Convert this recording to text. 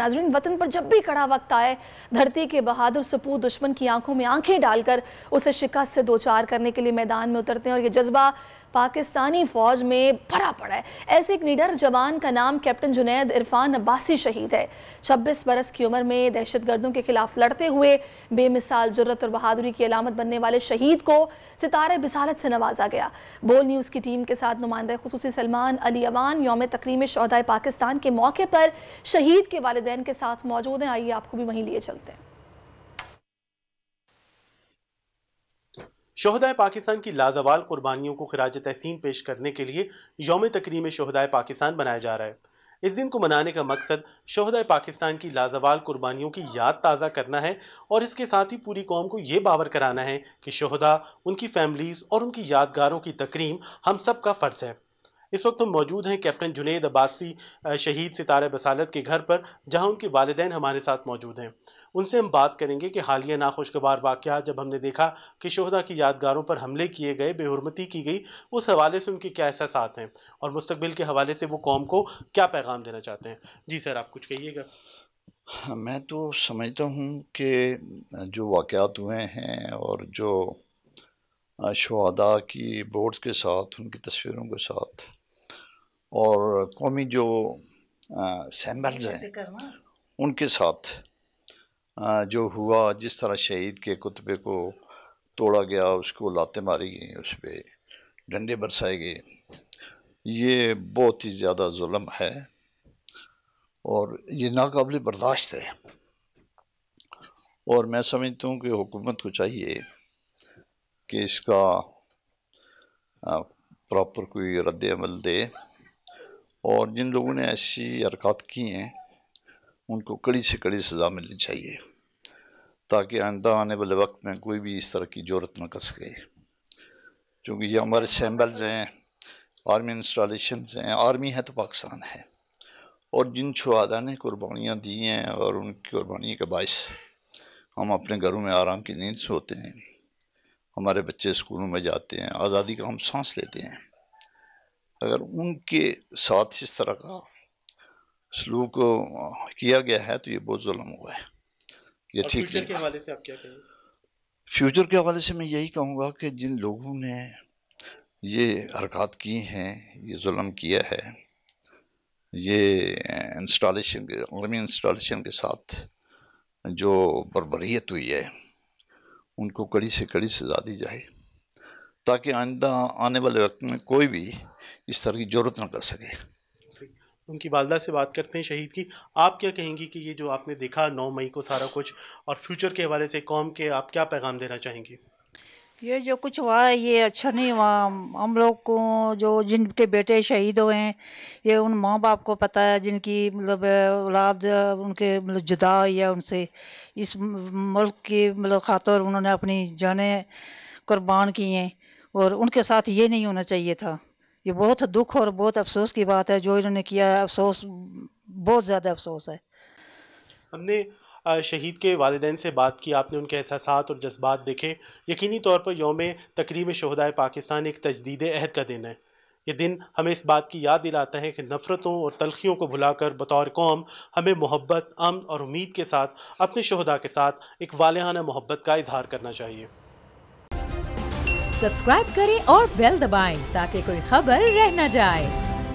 नाज़रीन, वतन पर जब भी कड़ा वक्त आए, धरती के बहादुर सपूत दुश्मन की आंखों में आंखें डालकर उसे शिकस्त से दो चार करने के लिए मैदान में उतरते हैं और ये जज्बा पाकिस्तानी फौज में भरा पड़ा है। ऐसे एक निडर जवान का नाम कैप्टन जुनैद इरफान अब्बासी शहीद है। 26 बरस की उम्र में दहशतगर्दों के खिलाफ लड़ते हुए बेमिसाल जुर्रत और बहादुरी की अलामत बनने वाले शहीद को सितारे बिसालत से नवाजा गया। बोल न्यूज़ की टीम के साथ नुमाइंदा खुसूसी सलमान अली अवान यौम तकरीम शोहदाए पाकिस्तान के मौके पर शहीद के वालिदैन के साथ मौजूद हैं। आइए आपको भी वहीं लिए चलते हैं। शोहदाए पाकिस्तान की लाजवाल कुर्बानियों को खिराज तहसीन पेश करने के लिए यौम तकरीम शोहदाए पाकिस्तान बनाया जा रहा है। इस दिन को मनाने का मकसद शोहदाए पाकिस्तान की लाजवाल कुर्बानियों की याद ताज़ा करना है और इसके साथ ही पूरी कौम को ये बावर कराना है कि शोहदा, उनकी फैमिलीज़ और उनकी यादगारों की तकरीम हम सब का फ़र्ज़ है। इस वक्त हम मौजूद हैं कैप्टन जुनैद अब्बासी शहीद सितारे बसालत के घर पर, जहां उनके वालिदैन हमारे साथ मौजूद हैं। उनसे हम बात करेंगे कि हालिया नाखुशगवार वाक़या जब हमने देखा कि शोहदा की यादगारों पर हमले किए गए, बेहुरमती की गई, उस हवाले से उनके क्या एहसासात हैं और मुस्तकबिल के हवाले से वो कौम को क्या पैगाम देना चाहते हैं। जी सर, आप कुछ कहिएगा। मैं तो समझता हूँ कि जो वाक़यात हुए हैं और जो शोहदा की बोर्ड्स के साथ, उनकी तस्वीरों के साथ और कौमी जो सैम्बल्स हैं उनके साथ जो हुआ, जिस तरह शहीद के कुतबे को तोड़ा गया, उसको लातें मारी गई, उस पर डंडे बरसाए गए, ये बहुत ही ज़्यादा जुल्म है और ये नाकाबिल बर्दाश्त है। और मैं समझता हूँ कि हुकूमत को चाहिए कि इसका प्रॉपर कोई रद्द अमल दे और जिन लोगों ने ऐसी हरकत की हैं उनको कड़ी से कड़ी सज़ा मिलनी चाहिए, ताकि आइंदा आने वाले वक्त में कोई भी इस तरह की ज़रूरत न कर सके। क्योंकि ये हमारे सैम्बल्स हैं, आर्मी इंस्टॉलेशंस हैं, आर्मी है तो पाकिस्तान है, और जिन शहादा ने कुर्बानियाँ दी हैं और उनकी कुर्बानी के बायस हम अपने घरों में आराम की नींद सोते हैं, हमारे बच्चे स्कूलों में जाते हैं, आज़ादी का हम सांस लेते हैं। अगर उनके साथ इस तरह का सलूक किया गया है तो ये बहुत जुल्म हुआ है, ये ठीक नहीं। के हवाले से आप क्या कहेंगे? फ्यूचर के हवाले से मैं यही कहूँगा कि जिन लोगों ने ये हरकत की हैं, ये जुल्म किया है, ये इंस्टॉलेशन के आर्मी इंस्टॉलेशन के साथ जो बर्बरियत हुई है, उनको कड़ी से कड़ी सज़ा दी जाए, ताकि आइंदा आने वाले वक्त में कोई भी इस तरह की ज़रूरत न कर सके। उनकी वालदा से बात करते हैं शहीद की। आप क्या कहेंगी कि ये जो आपने देखा 9 मई को सारा कुछ, और फ्यूचर के हवाले से कौम के आप क्या पैगाम देना चाहेंगी? ये जो कुछ हुआ है ये अच्छा नहीं हुआ। हम लोग को जो जिनके बेटे शहीद हुए हैं, ये उन माँ बाप को पता है जिनकी मतलब औलाद उनके मतलब जुदा हुई है उनसे। इस मुल्क की मतलब खातिर उन्होंने अपनी जानें कुर्बान की हैं और उनके साथ ये नहीं होना चाहिए था। ये बहुत दुख और बहुत अफसोस की बात है जो इन्होंने किया है। अफसोस, बहुत ज़्यादा अफसोस है। हमने शहीद के वालिदैन से बात की, आपने उनके एहसासात और जज्बात देखे। यकीनी तौर पर यौम तकरीम शोहदाए पाकिस्तान एक तजदीद अहद का दिन है। ये दिन हमें इस बात की याद दिलाता है कि नफ़रतों और तलखियों को भुलाकर बतौर कौम हमें मोहब्बत, अमन और उम्मीद के साथ अपने शोहदा के साथ एक वालिहाना मोहब्बत का इजहार करना चाहिए। सब्सक्राइब करें और बेल दबाएं ताकि कोई खबर रह न जाए।